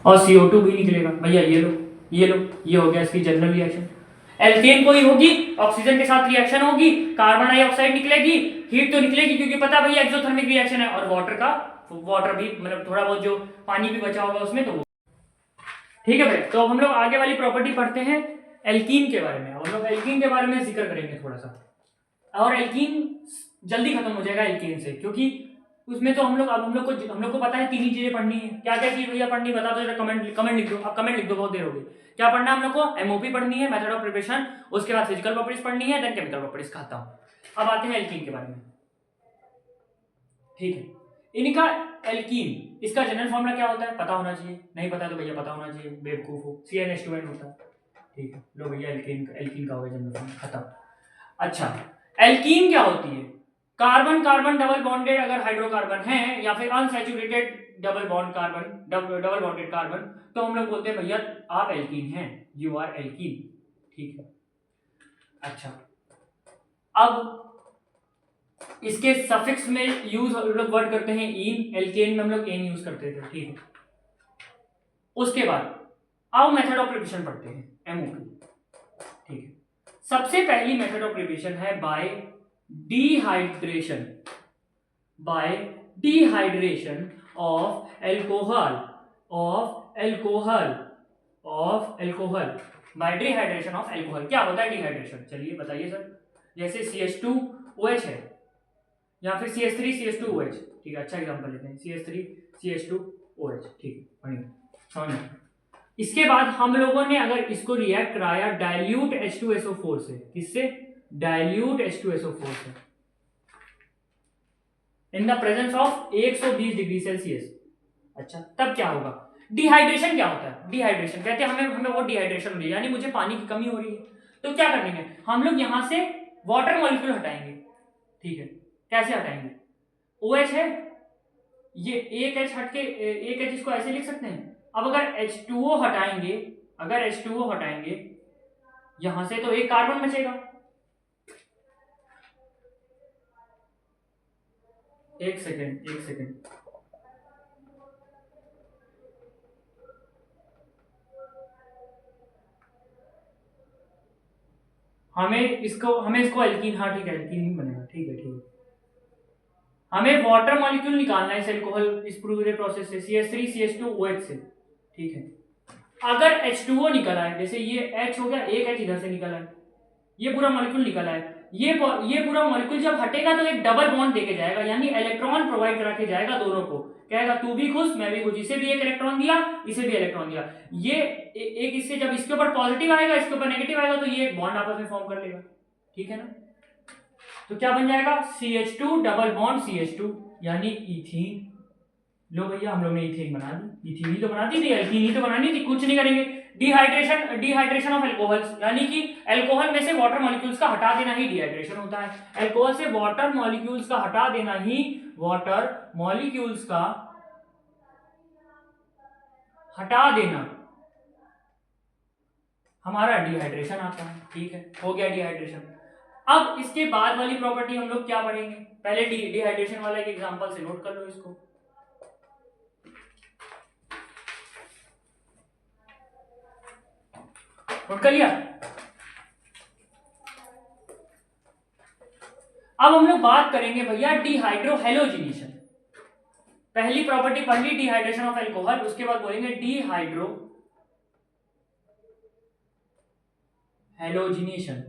और CO2 भी निकलेगा। भैया ये लो, ये लो, ये हो गया इसकी जनरल रिएक्शन। एल्केन कोई होगी, ऑक्सीजन के साथ रिएक्शन होगी, कार्बन डाइऑक्साइड निकलेगी, हीट तो निकलेगी क्योंकि पता भैया एक्सोथर्मिक रिएक्शन है, और वाटर भी मतलब थोड़ा बहुत जो पानी भी बचा होगा उसमें, तो वो ठीक है भाई। तो हम लोग आगे वाली प्रॉपर्टी पढ़ते हैं एल्कीन के बारे में। हम लोग एल्कीन के बारे में जिक्र करेंगे थोड़ा सा, और एल्कीन जल्दी खत्म हो जाएगा एल्कीन से, क्योंकि उसमें तो हम लोग को पता है 3 ही चीजें पढ़नी है। क्या क्या चीज भैया पढ़नी, बता दो जरा, कमेंट लिख दो। अब कमेंट लिख दो, बहुत देर हो गई। क्या पढ़ना है हम लोग को, MOP पढ़नी है, मेथड ऑफ प्रिपरेशन, उसके बाद फिजिकल प्रॉपर्टीज पढ़नी है, देन केमिकल प्रॉपर्टीज खाता हूं। अब आते हैं एल्कीन के बारे में। ठीक है, इनका एल्कीन, इसका जनरल फॉर्मूला क्या होता है पता होना चाहिए, नहीं पता तो भैया पता होना चाहिए, बेवकूफ हो। CnH2n होता है। ठीक है, लो भैया एल्कीन का हो गया जनरल फॉर्मूला, खत्म। अच्छा, एल्कीन क्या होती है, कार्बन कार्बन डबल बॉन्डेड अगर हाइड्रोकार्बन है, या फिर अनसैचुरेटेड डबल बॉन्डेड कार्बन, तो हम लोग बोलते हैं भैया आप एल्कीन हैं, यू आर एल्कीन। ठीक है, अच्छा, अब इसके सफिक्स में यूज हम लोग वर्ड करते हैं इन, एल्केन में हम लोग एन यूज करते थे। ठीक है, उसके बाद अब मेथड ऑफ प्रिपरेशन पढ़ते हैं, MOP। ठीक है, सबसे पहली मेथड ऑफ प्रिपरेशन है bye dehydration of alcohol, bye dehydration of alcohol. क्या होता है डिहाइड्रेशन, चलिए बताइए सर। जैसे CH2OH है, या फिर CH3CH2OH। ठीक है, अच्छा एग्जांपल लेते हैं, CH3CH2OH। ठीक है, बढ़िया, समझ में। इसके बाद हम लोगों ने अगर इसको रिएक्ट कराया डाइल्यूट H2SO4 से, किससे, डाइल्यूट H2SO4 से, इन the presence of 120 degree Celsius. अच्छा, तब क्या होगा, डिहाइड्रेशन क्या होता है, डिहाइड्रेशन कहते हैं हमें वो डिहाइड्रेशन हो रही है, यानी मुझे पानी की कमी हो रही है, तो क्या करेंगे हम लोग, यहां से वाटर मॉलिक्यूल हटाएंगे। ठीक है, कैसे हटाएंगे, OH है, ये एक H हट के एक H इसको ऐसे लिख सकते हैं। अब अगर H2O हटाएंगे, अगर H2O हटाएंगे यहां से तो एक कार्बन बचेगा। एक सेकेंड, हमें इसको एल्कीन, हाँ ठीक है, एल्कीन नहीं बनेगा, ठीक है। हमें वाटर मॉलिक्यूल निकालना है इस एल्कोहल, इस पूरे प्रोसेस से, CH3 CH2OH से, ठीक है। अगर H2O निकला है, जैसे ये H हो गया, एक H इधर से निकला है, ये पूरा मॉलिक्यूल निकला है, ये पूरा मॉलिक्यूल जब हटेगा तो एक डबल बॉन्ड देके जाएगा, यानी इलेक्ट्रॉन प्रोवाइड करा के जाएगा दोनों को, कहेगा तू भी खुश मैं भी खुश, इसे भी एक इलेक्ट्रॉन दिया, इसे भी इलेक्ट्रॉन दिया। ये एक इससे जब इसके ऊपर पॉजिटिव आएगा, इसके ऊपर नेगेटिव आएगा, तो ये एक बॉन्ड आपस में फॉर्म कर लेगा, ठीक है ना। तो क्या बन जाएगा, CH2 डबल बॉन्ड CH2, यानी इथीन। लो भैया हम लोग ने इथेन बना दी, इथीन ही तो बनाती थी, एल्कीन ही तो बनानी थी, कुछ नहीं करेंगे। डिहाइड्रेशन ऑफ एल्कोहल्स, यानी कि एल्कोहल में से वाटर मॉलिक्यूल्स का हटा देना ही डिहाइड्रेशन होता है। एल्कोहल से वाटर मॉलिक्यूल्स का हटा देना ही, वाटर मॉलिक्यूल्स का हटा देना हमारा डिहाइड्रेशन आता है, ठीक है, हो गया डिहाइड्रेशन। अब इसके बाद वाली प्रॉपर्टी हम लोग क्या पढ़ेंगे, पहले डिहाइड्रेशन वाला एक एग्जांपल से नोट कर लो इसको। नोट कर लिया। अब हम लोग बात करेंगे भैया डिहाइड्रो हेलोजिनेशन। पहली प्रॉपर्टी पढ़ ली डिहाइड्रेशन ऑफ एल्कोहल, उसके बाद बोलेंगे डिहाइड्रो हेलोजिनेशन।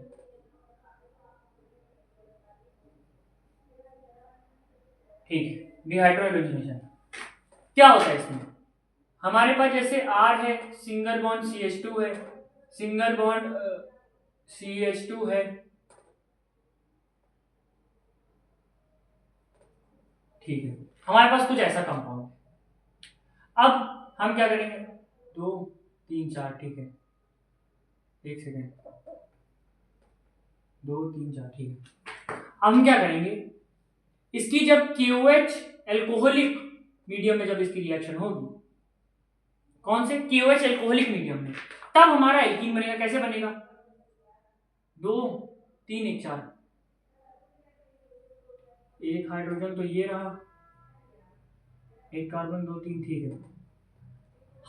ठीक है, डिहाइड्रो हेलोजिनेशन क्या होता है इसमें, हमारे पास जैसे R है, सिंगल बॉन्ड CH2 है, सिंगल बॉन्ड CH2 है, ठीक है, हमारे पास कुछ ऐसा कंपाउंड। अब हम क्या करेंगे, 2 3 4, ठीक है, एक सेकेंड, 2 3 4, ठीक है। अब हम क्या करेंगे, इसकी जब KOH एल्कोहलिक मीडियम में जब इसकी रिएक्शन होगी, कौन से KOH एल्कोहलिक मीडियम में, तब हमारा एल्कीन बनेगा। कैसे बनेगा, 2 3 1 4, एक हाइड्रोजन तो ये रहा, एक कार्बन 2 3, ठीक है।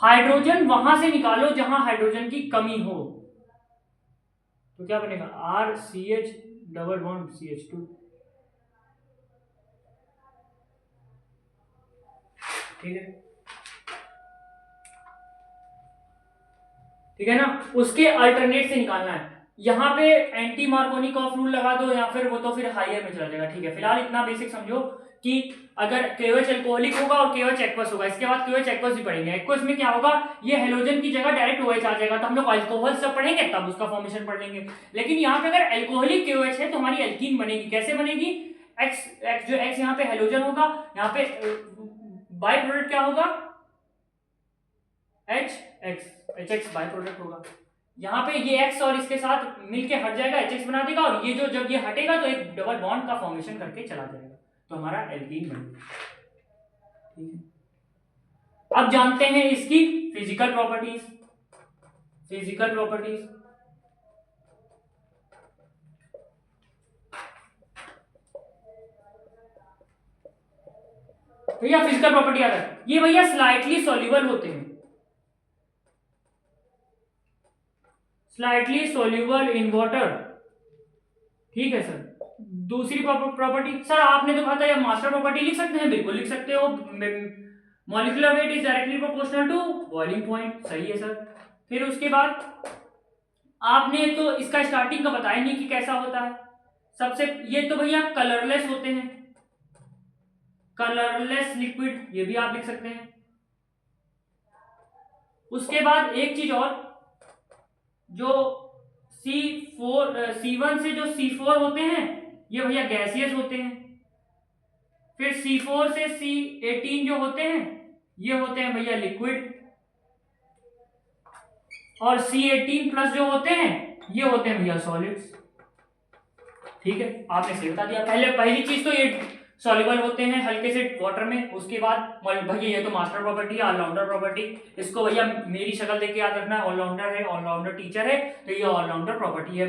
हाइड्रोजन वहां से निकालो जहां हाइड्रोजन की कमी हो, तो क्या बनेगा, RCH डबल बॉन्ड CH2, ठीक है, ठीक है ना। उसके अल्टरनेट से निकालना है, यहां पे एंटी मार्कोनिकॉफ रूल लगा दो, या फिर वो तो फिर हायर में चला जाएगा, ठीक है। फिलहाल इतना बेसिक समझो कि अगर KOH एल्कोहलिक होगा और KOH एक्वस होगा, इसके बाद KOH एक्वस भी पढ़ेंगे। एक्वस में क्या होगा, ये हेलोजन की जगह डायरेक्ट OH आ जाएगा, तो हम लोग अल्कोहल सब पढ़ेंगे तब उसका फॉर्मेशन पढ़ लेंगे। लेकिन यहाँ पे अगर एल्कोहलिक KOH है तो हमारी एल्कीन बनेगी। कैसे बनेगी, X जो X यहाँ पे हेलोजन होगा, यहाँ पे बाय प्रोडक्ट क्या होगा, HX बाय प्रोडक्ट होगा। यहाँ पे ये X और इसके साथ मिलके हट जाएगा, HX बना देगा, और ये जो जब ये हटेगा तो एक डबल बॉन्ड का फॉर्मेशन करके चला जाएगा, तो हमारा एल्कीन बनेगा, ठीक है। अब जानते हैं इसकी फिजिकल प्रॉपर्टीज। भैया फिजिकल प्रॉपर्टी आ रहा है, ये भैया स्लाइटली सॉल्युबल होते हैं, स्लाइटली सॉल्युबल इन वाटर, ठीक है सर। दूसरी प्रॉपर्टी, सर आपने तो कहा था मास्टर प्रॉपर्टी लिख सकते हैं, बिल्कुल लिख सकते हो, molecular weight is directly proportional to boiling point, सही है सर। फिर उसके बाद आपने तो इसका स्टार्टिंग का बताया नहीं कि कैसा होता है। सबसे ये तो भैया कलरलेस होते हैं, कलरलेस लिक्विड, ये भी आप लिख सकते हैं। उसके बाद एक चीज और, जो C1 से जो C4 होते हैं ये भैया गैसियस होते हैं। फिर C4 से C18 जो होते हैं ये होते हैं भैया लिक्विड, और C18 प्लस जो होते हैं ये होते हैं भैया सॉलिड्स, ठीक है। आपने सही बता दिया, पहली चीज तो ये सॉल्युबल होते हैं हल्के से वाटर में। उसके बाद भैया ये तो मास्टर प्रॉपर्टी है, ऑलराउंडर प्रॉपर्टी, इसको भैया मेरी शक्ल देख के याद रखना है। ऑलराउंडर है, ऑलराउंडर टीचर है, तो ये ऑलराउंडर प्रॉपर्टी है।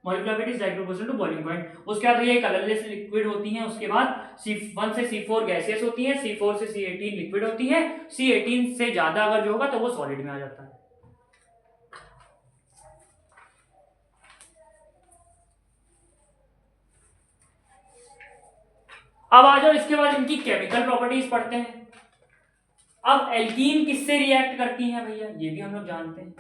Molecular weight is direct proportional to boiling point. उसके बाद ये कलरलेस लिक्विड होती हैं। उसके बाद C1 से C4 गैसेस होती हैं, C4 से C18 लिक्विड होती है। C18 से ज्यादा अगर जो होगा तो वो सॉलिड में आ जाता है। अब आ जाओ इसके बाद इनकी केमिकल प्रॉपर्टीज पढ़ते हैं। अब एल्कीन किससे रिएक्ट करती हैं भैया, ये भी हम लोग जानते हैं।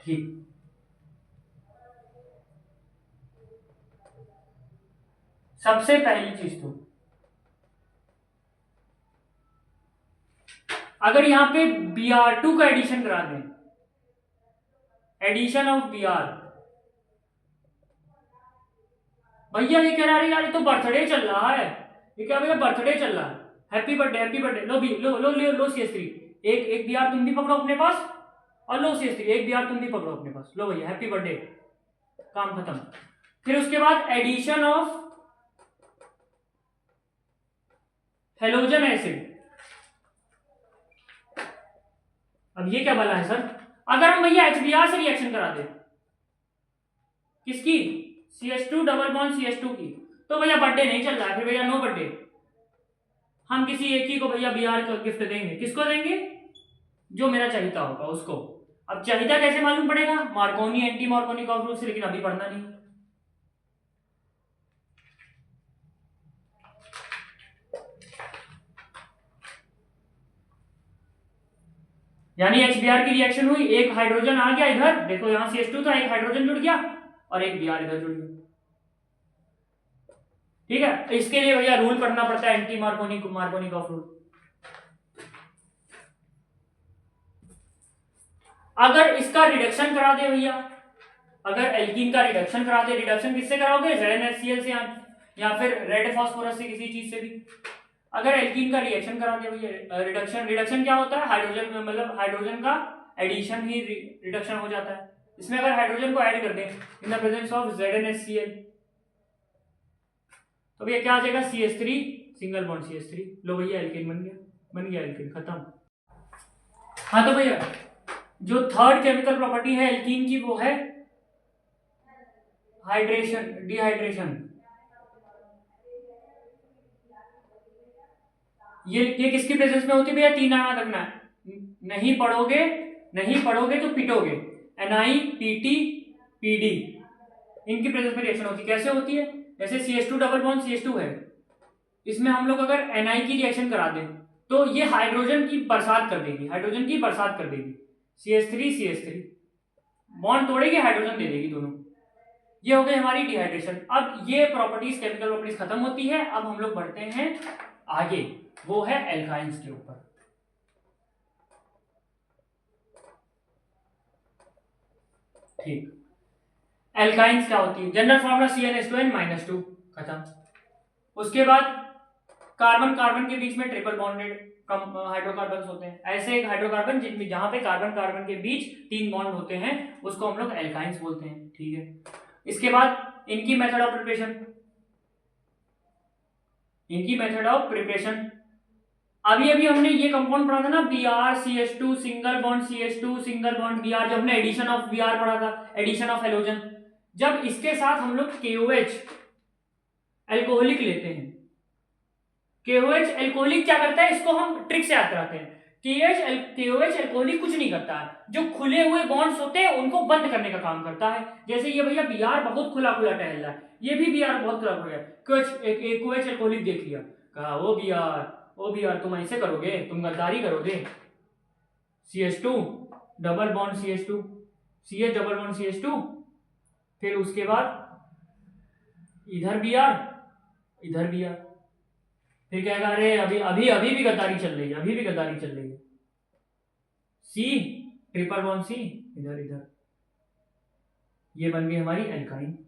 ठीक, सबसे पहली चीज तो अगर यहां पे Br2 का एडिशन करा दें, एडिशन ऑफ Br, भैया ये कह रहा है यार ये तो बर्थडे चल रहा है, ये क्या भैया बर्थडे चल रहा है, हैप्पी बर्थडे हैप्पी बर्थडे। लो भी लो CS3, एक Br तुम भी पकड़ो अपने पास, और लो CS3 एक Br तुम भी पकड़ो अपने पास। लो भैया हैप्पी बर्थडे, काम खत्म। फिर उसके बाद एडिशन ऑफ हेलोजन एसिड। अब ये क्या बना है सर, अगर हम भैया HBr से रिएक्शन करा दें, किसकी, CH2 डबल बॉन्ड CH2 की, तो भैया बर्थडे नहीं चल रहा है, फिर भैया नो बर्थडे। हम किसी एक ही को भैया Br का गिफ्ट देंगे, किसको देंगे, जो मेरा चाहिता होगा उसको। अब चाहिता कैसे मालूम पड़ेगा, मार्कोनी एंटी मार्कोनी रूल से, लेकिन अभी पढ़ना नहीं। यानी HBr की रिएक्शन हुई, एक हाइड्रोजन आ गया इधर, देखो यहां CH2 था, एक हाइड्रोजन जुड़ गया और एक Br इधर जुड़ गया। ठीक है, इसके लिए भैया रूल पढ़ना पड़ता है, एंटी मार्कोनी रूल। अगर इसका रिडक्शन करा दे भैया, अगर एल्कीन का रिडक्शन करा दे, रिडक्शन किससे कराओगे, ZnHCl से या फिर रेड फास्फोरस से, किसी चीज से भी। अगर एल्कीन का रिएक्शन करा दे भैया, रिडक्शन क्या होता है, हाइड्रोजन मतलब हाइड्रोजन का एडिशन ही रिडक्शन हो जाता है। इसमें अगर हाइड्रोजन को ऐड कर दें इन द प्रेजेंस ऑफ ZnHCl, तो भैया क्या आ जाएगा, CH3 सिंगल बॉन्ड CH3। लो भैया एल्कीन बन गया एल्कीन, खत्म। हाँ तो भैया जो थर्ड केमिकल प्रॉपर्टी है एल्कीन की, वो है हाइड्रेशन, डिहाइड्रेशन। ये किसकी प्रेजेंस में होती है भैया, तीन याद रखना है, नहीं पढ़ोगे तो पिटोगे। NiPt Pd, इनकी प्रेजेंस में रिएक्शन होती है। कैसे होती है, जैसे CH2 डबल बॉन्ड CH2 है, इसमें हम लोग अगर Na की रिएक्शन करा दें तो ये हाइड्रोजन की बरसात कर देगी, CH3 बॉन्ड तोड़ेगी, हाइड्रोजन दे देगी दोनों। ये हो गई हमारी डिहाइड्रेशन। अब ये प्रॉपर्टीज, केमिकल प्रॉपर्टीज खत्म होती है। अब हम लोग बढ़ते हैं आगे, वो है एल्काइंस के ऊपर। ठीक, एल्काइंस क्या होती है, जनरल फॉर्मूला CnH2n-2, खत्म। उसके बाद कार्बन कार्बन के बीच में ट्रिपल बॉन्डेड हाइड्रोकार्बन होते हैं। ऐसे एक हाइड्रोकार्बन जिनमें जहां पे कार्बन कार्बन के बीच 3 बॉन्ड होते हैं, उसको हम लोग एल्काइंस बोलते हैं। ठीक है, इसके बाद इनकी मेथड ऑफ प्रिपरेशन, अभी हमने ये कंपाउंड पढ़ा था ना, BrCH2 single bond CH2 single bond Br, जब हमने एडिशन ऑफ Br पढ़ा था, एडिशन ऑफ हेलोजन। जब इसके साथ हम लोग KOH एल्कोहलिक लेते हैं, KOH एल्कोहलिक क्या करता है, इसको हम ट्रिक से याद कराते हैं। KOH एल्कोहलिक कुछ नहीं करता है, जो खुले हुए बॉन्ड्स होते हैं उनको बंद करने का काम करता है। जैसे ये भैया Br बहुत खुला खुला टहल रहा है, ये भी Br बहुत खुला खुला है, KOH एल्कोहलिक देख लिया, कहा ओ Br तुम ऐसे करोगे, तुम गद्दारी करोगे, CH2 double bond CH2 CH double bond CH2, फिर उसके बाद इधर Br फिर क्या कह रहे, अभी भी गद्दारी चल रही है, C ट्रिपल बॉन्ड C इधर, ये बन गई हमारी एल्काइन।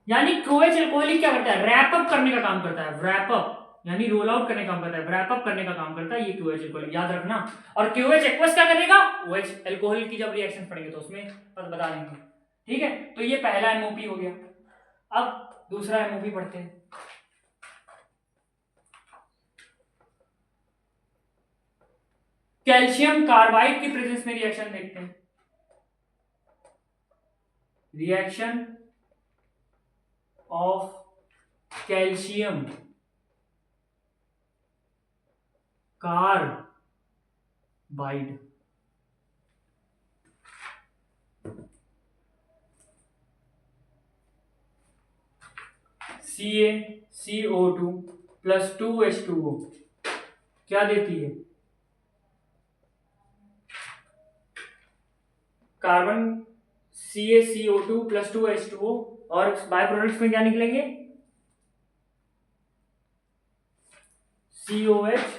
यानी क्यूएच अल्कोहलिक क्या करता है, रैप अप करने का काम करता है, रैप अप यानी रोल आउट करने का काम करता है, रैप अप करने का काम करता है ये क्यूएच अल्कोहलिक, याद रखना। और क्यूएच एक्वस क्या करेगा, ओएच अल्कोहल की जब रिएक्शन पड़ेंगे तो उसमें बता देंगे। ठीक है, तो ये पहला एमओपी हो गया। अब दूसरा एमओपी पढ़ते हैं। कैल्शियम कार्बाइड की प्रेजेंस में रिएक्शन देखते हैं। Reaction of calcium carbide, CaCO2 plus 2H2O क्या देती है, कार्बन CaCO2 प्लस 2H2O, और बाय प्रोडक्ट्स में क्या निकलेंगे, COH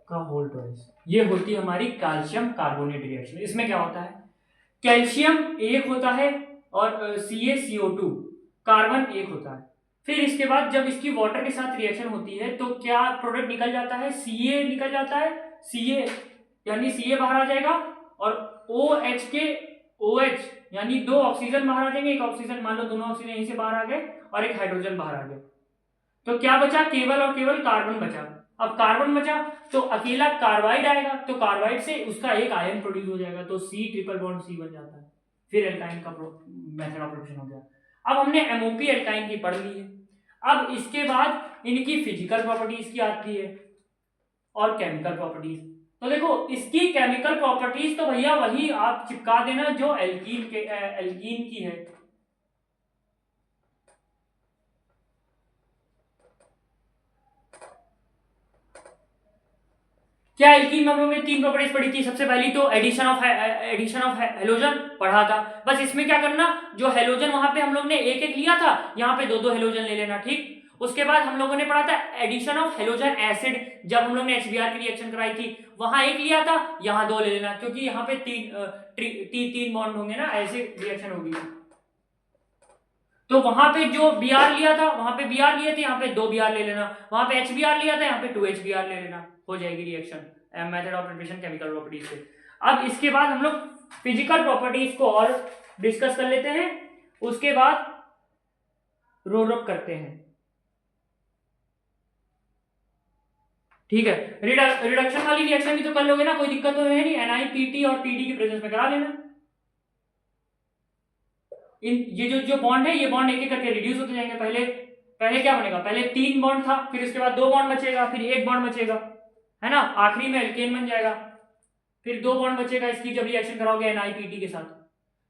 का होल ट्वाइस। ये होती है हमारी कैल्शियम कार्बोनेट रिएक्शन। इसमें क्या होता है, कैल्शियम एक होता है और CaCO2 कार्बन एक होता है। फिर इसके बाद जब इसकी वाटर के साथ रिएक्शन होती है तो क्या प्रोडक्ट निकल जाता है, Ca निकल जाता है, Ca यानी Ca बाहर आ जाएगा, और OH के OH यानी दो ऑक्सीजन बाहर आ जाएंगे, एक ऑक्सीजन, मान लो दोनों ऑक्सीजन यहीं से बाहर आ गए और एक हाइड्रोजन बाहर आ गया, तो क्या बचा, केवल और केवल कार्बन बचा। अब कार्बन बचा तो अकेला कार्बाइड आएगा, तो कार्बाइड से उसका एक आयन प्रोड्यूस हो जाएगा, तो C ट्रिपल बॉन्ड C बन जाता है। फिर एल्काइन का मेथड ऑफ प्रोडक्शन हो गया। अब हमने एमओपी एल्काइन की पढ़ ली है। अब इसके बाद इनकी फिजिकल प्रॉपर्टीज की आती है और केमिकल प्रॉपर्टीज। तो देखो इसकी केमिकल प्रॉपर्टीज तो भैया वही आप चिपका देना जो एल्कीन की है। क्या एल्कीन में हम लोगों ने तीन प्रॉपर्टीज पढ़ी थी। सबसे पहली तो एडिशन ऑफ हेलोजन पढ़ा था। बस इसमें क्या करना, जो हेलोजन वहां पे हम लोग ने एक एक लिया था, यहाँ पे दो दो हेलोजन ले लेना। ठीक, उसके बाद हम लोगों ने पढ़ा था एडिशन ऑफ हेलोजन एसिड, जब हम लोग ने HBr की रिएक्शन कराई थी वहां एक लिया था, यहाँ दो ले लेना, क्योंकि यहाँ पे तीन बॉन्ड होंगे ना, ऐसे रिएक्शन होगी। तो वहां पे जो Br लिया था वहां पे Br लिए थे, यहाँ पे दो Br ले लेना, वहां पे HBr लिया था, यहाँ पे 2HBr ले लेना, हो जाएगी reaction method of preparation chemical properties से। अब इसके बाद हम लोग फिजिकल प्रॉपर्टीज को और डिस्कस कर लेते हैं, उसके बाद रोल करते हैं। ठीक है, रिडक्शन वाली रिएक्शन भी तो कर लोगे ना, कोई दिक्कत तो है नहीं, NiPT और PD की प्रेजेंस में करा लेना। ये जो बॉन्ड है, ये बॉन्ड एक एक करके रिड्यूस होते जाएंगे। पहले क्या बनेगा, पहले 3 बॉन्ड था, फिर उसके बाद 2 बॉन्ड बचेगा, फिर 1 बॉन्ड बचेगा, है ना, आखिरी में एल्केन बन जाएगा, फिर 2 बॉन्ड बचेगा इसकी जब रिएक्शन कराओगे NiPT के साथ,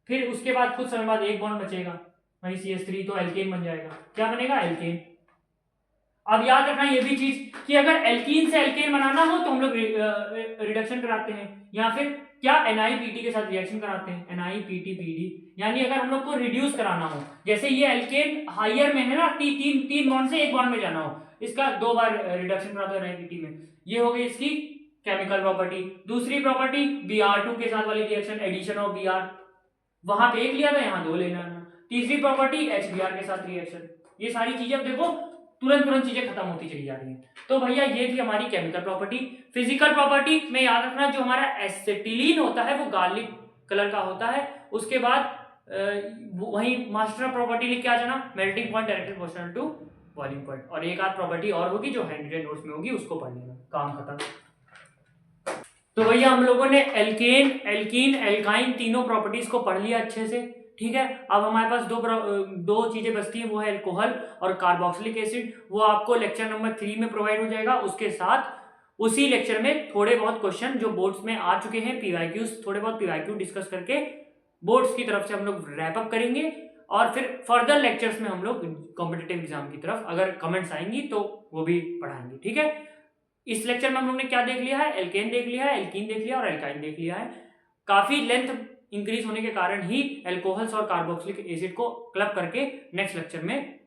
फिर उसके बाद कुछ समय बाद 1 बॉन्ड बचेगा, वही CH3, तो एल्केन बन जाएगा। क्या बनेगा, एल्केन। अब याद रखना ये भी चीज कि अगर एल्कीन से एल्केन बनाना हो तो हम लोग रिडक्शन कराते हैं, या फिर क्या NiPT के साथ रिएक्शन कराते हैं, NiPT-PD, यानी अगर हम लोग को रिड्यूस कराना हो, जैसे ये एल्केन हायर में है ना, तीन बॉन्ड से 1 बॉन्ड में जाना हो, इसका 2 बार रिडक्शन कराते हैं NiPT में। ये हो गई इसकी केमिकल प्रॉपर्टी। दूसरी प्रॉपर्टी Br2 के साथ वाली रिएक्शन, एडिशन ऑफ Br, वहां पे 1 लिया था, यहाँ 2 लेना। तीसरी प्रॉपर्टी HBr के साथ रिएक्शन। ये सारी चीजें अब देखो तुरंत चीजें खत्म होती चली जा रही हैं। तो भैया ये थी हमारी केमिकल प्रॉपर्टी। फिजिकल प्रॉपर्टी में याद रखना, जो हमारा एसिटिलीन होता है वो गार्लिक कलर का होता है। उसके बाद वही मास्टर प्रॉपर्टी लिख के आ जाना, melting point directly proportional to boiling point, और एक आध प्रॉपर्टी और होगी जो हैंडरेड नोट्स में होगी, उसको पढ़ लेना, काम खत्म। तो भैया हम लोगों ने एल्केन, एल्कीन, एल्काइन तीनों प्रॉपर्टीज को पढ़ लिया अच्छे से। ठीक है, अब हमारे पास दो चीजें बचती हैं, वो है अल्कोहल और कार्बोक्सिलिक एसिड। वो आपको लेक्चर नंबर 3 में प्रोवाइड हो जाएगा। उसके साथ उसी लेक्चर में थोड़े बहुत क्वेश्चन जो बोर्ड्स में आ चुके हैं, पीवाईक्यूज, थोड़े बहुत पीवाईक्यू डिस्कस करके बोर्ड्स की तरफ से हम लोग रैप अप करेंगे, और फिर फर्दर लेक्चर्स में हम लोग कॉम्पिटिटिव एग्जाम की तरफ अगर कमेंट्स आएंगी तो वो भी पढ़ाएंगे। ठीक है, इस लेक्चर में हम लोग ने क्या देख लिया है, एल्केन देख लिया है, एल्कीन देख लिया और एल्काइन देख लिया है। काफी लेंथ इंक्रीज होने के कारण ही एल्कोहल्स और कार्बोक्सिलिक एसिड को क्लब करके नेक्स्ट लेक्चर में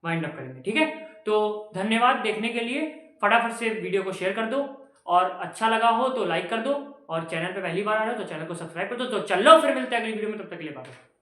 वाइंड अप करेंगे। ठीक है, तो धन्यवाद देखने के लिए। फटाफट से वीडियो को शेयर कर दो, और अच्छा लगा हो तो लाइक कर दो, और चैनल पे पहली बार आ रहे हो तो चैनल को सब्सक्राइब कर दो। तो चलो फिर मिलते हैं अगली वीडियो में, तब तक के लिए बाय।